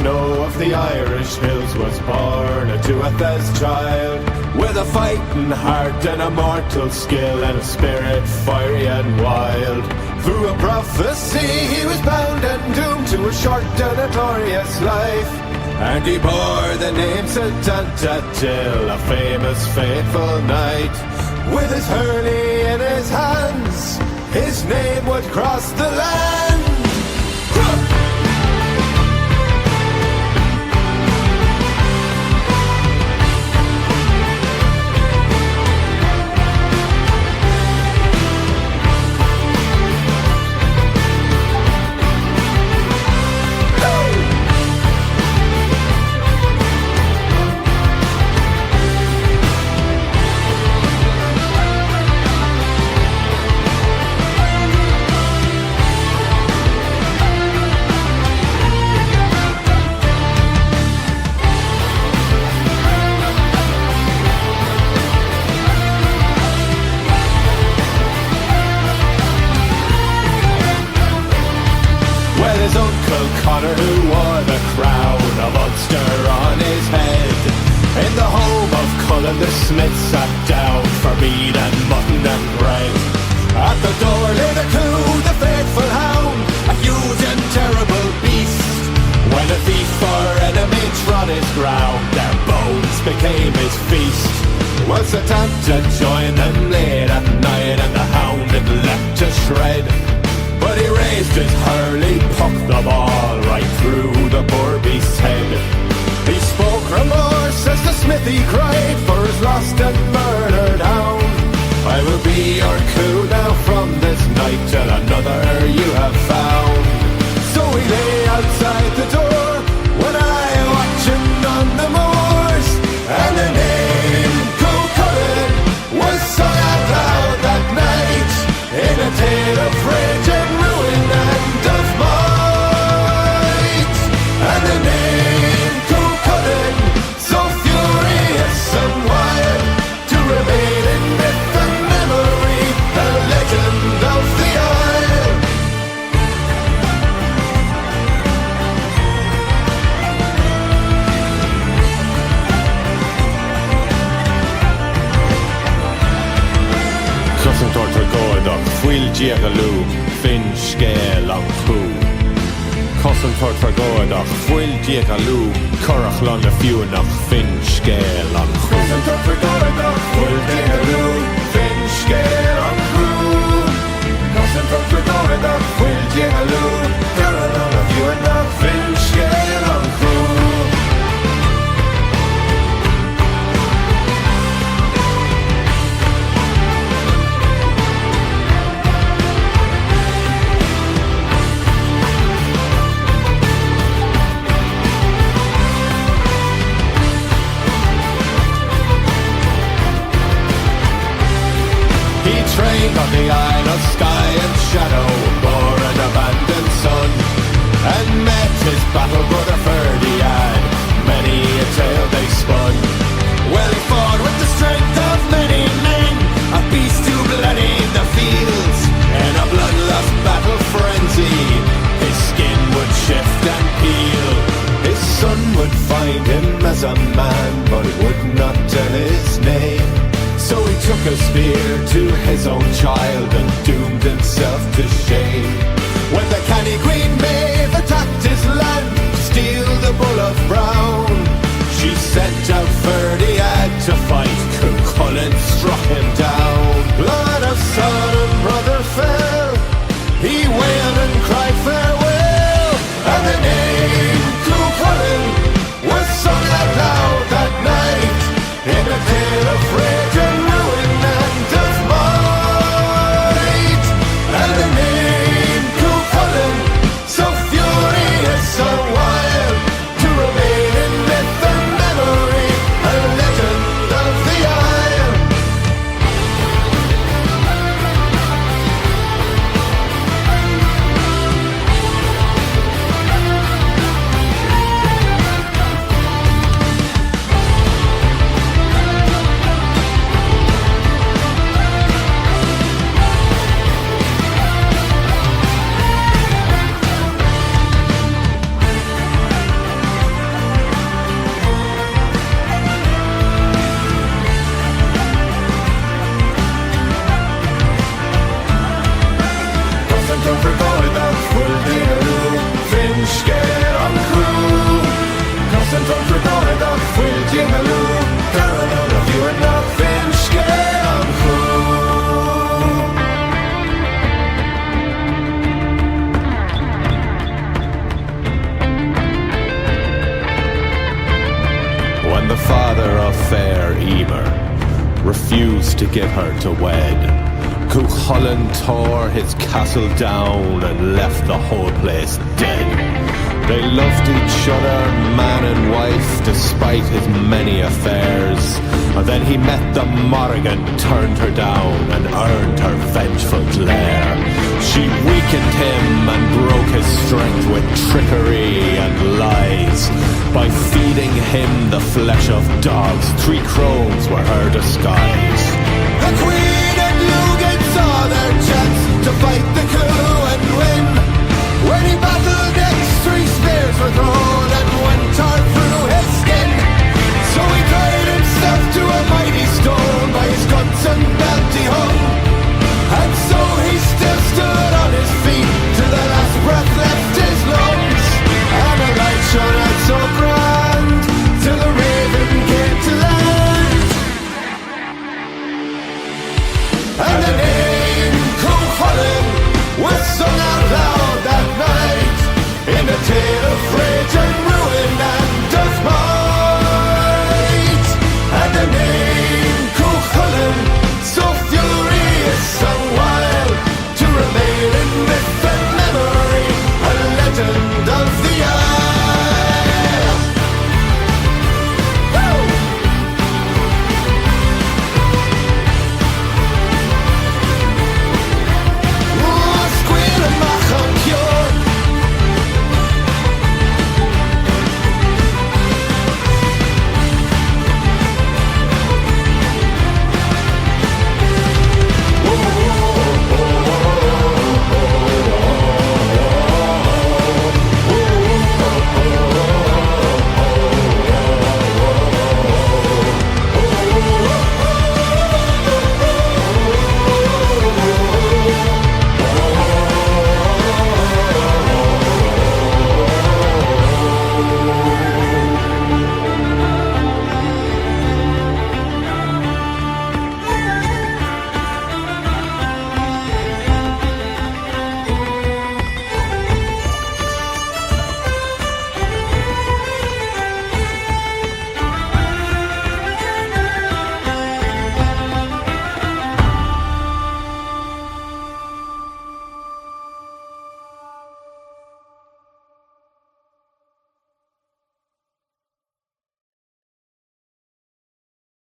snow of the Irish hills was born a Tuatha's child, with a fighting heart and a mortal skill and a spirit fiery and wild. Through a prophecy he was bound and doomed to a short and a glorious life, and he bore the name St. Antadil, a famous faithful knight. With his hurley in his hands, his name would cross the land. His uncle Connor, who wore the crown of Ulster on his head, in the home of Cullen the smith sat down for mead and mutton and bread. At the door lay the Coo, the faithful hound, a huge and terrible beast. When a thief or enemy trod his ground, their bones became his feast. Well, St. Anta joined them late at night, and the hound had leapt to shred. But he raised his hurley, pucked the ball right through the poor beast's head. He spoke remorse as the smithy cried for his lost and murdered hound. I will be your Coo now from this night till another you have found. So he lay outside the door when I watch him on the moors, and the name Coo Cullen was sung out loud that night in a tale of rage and ruin and of might. And the name Coo Cullen, so furious and wild, to remain in myth and memory, the legend of the Isle. Cosyn tortar goedach, fuil diagaloo, fin scale an coo. Cosyn tortar goedach, fuil diagaloo, corach lan le fiúnach, fin scale an coo. Cosyn tortar goedach, fuil diagaloo, fin scale an coo. Cosyn tortar goedach, fuil diagaloo, corach lan le fiúnach, fin scale an coo. Trained on the Isle of Skye and Shadow, bore an abandoned son, and met his battle brother Ferdiad. Many a tale they spun. Well, he fought with the strength of many men, a beast who bloodied the fields. In a bloodlust battle frenzy, his skin would shift and peel. His son would find him as a man, but he would not tell his name. So he took a spear to his own child and doomed himself to shame. When the canny Queen Maeve attacked his land to steal the bull of Brown, she sent out Ferdiad to fight. Coo Cullen struck him down. Blood of son and brother fell. He wailed and cried farewell, and the name Coo Cullen was sung out loud that night in a tale of rage and ruin and of might. And the name Coo Cullen, so furious, so wild, to remain in myth and memory, a legend of the the father of fair Emer refused to give her to wed. Cuchulainn tore his castle down and left the whole place dead. They loved each other, man and wife, despite his many affairs. And then he met the Morrigan, turned her down, and earned her vengeful glare. She weakened him and broke his strength with trickery and lies. By feeding him the flesh of dogs, 3 crones were her disguise. The Queen and Lugan saw their chance to fight the coup and win. When he battled next, 3 spears were thrown.